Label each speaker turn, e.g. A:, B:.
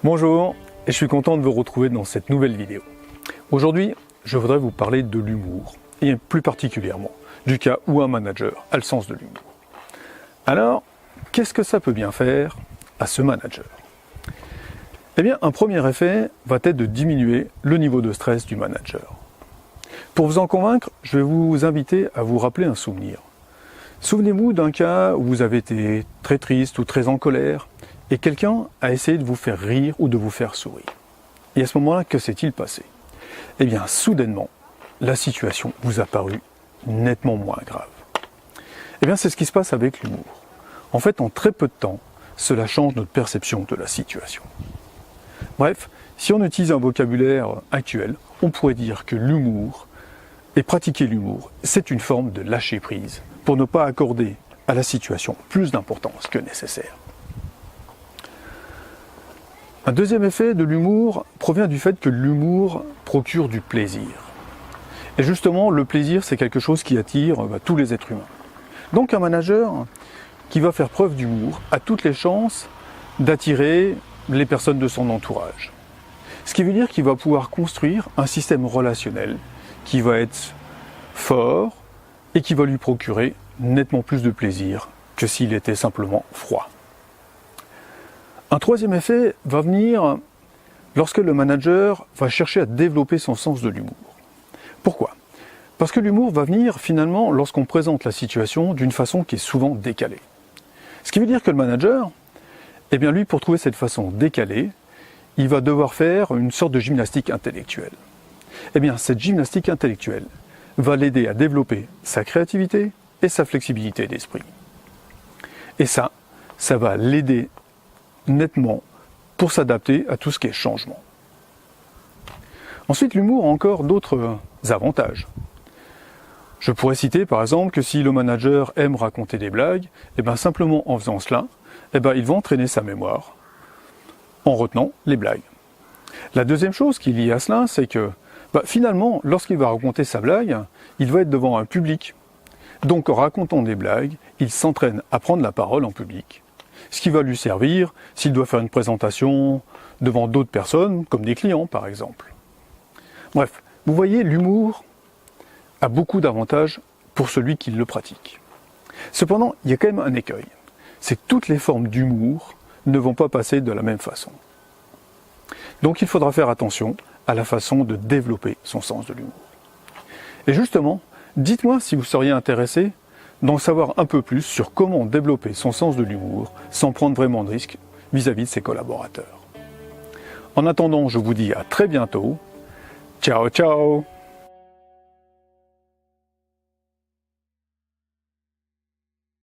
A: Bonjour, et je suis content de vous retrouver dans cette nouvelle vidéo. Aujourd'hui, je voudrais vous parler de l'humour, et plus particulièrement du cas où un manager a le sens de l'humour. Alors, qu'est-ce que ça peut bien faire à ce manager? Eh bien, un premier effet va être de diminuer le niveau de stress du manager. Pour vous en convaincre, je vais vous inviter à vous rappeler un souvenir. Souvenez-vous d'un cas où vous avez été très triste ou très en colère, et quelqu'un a essayé de vous faire rire ou de vous faire sourire. Et à ce moment-là, que s'est-il passé? Eh bien, soudainement, la situation vous a paru nettement moins grave. Eh bien, c'est ce qui se passe avec l'humour. En fait, en très peu de temps, cela change notre perception de la situation. Bref, si on utilise un vocabulaire actuel, on pourrait dire que l'humour, et pratiquer l'humour, c'est une forme de lâcher prise pour ne pas accorder à la situation plus d'importance que nécessaire. Un deuxième effet de l'humour provient du fait que l'humour procure du plaisir. Et justement, le plaisir, c'est quelque chose qui attire tous les êtres humains. Donc un manager qui va faire preuve d'humour a toutes les chances d'attirer les personnes de son entourage. Ce qui veut dire qu'il va pouvoir construire un système relationnel qui va être fort et qui va lui procurer nettement plus de plaisir que s'il était simplement froid. Un troisième effet va venir lorsque le manager va chercher à développer son sens de l'humour. Pourquoi? Parce que l'humour va venir finalement lorsqu'on présente la situation d'une façon qui est souvent décalée. Ce qui veut dire que le manager, eh bien lui, pour trouver cette façon décalée, il va devoir faire une sorte de gymnastique intellectuelle. Eh bien, cette gymnastique intellectuelle va l'aider à développer sa créativité et sa flexibilité d'esprit. Et ça va l'aider nettement pour s'adapter à tout ce qui est changement. Ensuite, l'humour a encore d'autres avantages. Je pourrais citer par exemple que si le manager aime raconter des blagues, et bien simplement en faisant cela, il va entraîner sa mémoire en retenant les blagues. La deuxième chose qui est liée à cela, c'est que finalement, lorsqu'il va raconter sa blague, il va être devant un public. Donc en racontant des blagues, il s'entraîne à prendre la parole en public. Ce qui va lui servir s'il doit faire une présentation devant d'autres personnes, comme des clients par exemple. Bref, vous voyez, l'humour a beaucoup d'avantages pour celui qui le pratique. Cependant, il y a quand même un écueil. C'est que toutes les formes d'humour ne vont pas passer de la même façon. Donc il faudra faire attention à la façon de développer son sens de l'humour. Et justement, dites-moi si vous seriez intéressé d'en savoir un peu plus sur comment développer son sens de l'humour sans prendre vraiment de risques vis-à-vis de ses collaborateurs. En attendant, je vous dis à très bientôt. Ciao, ciao!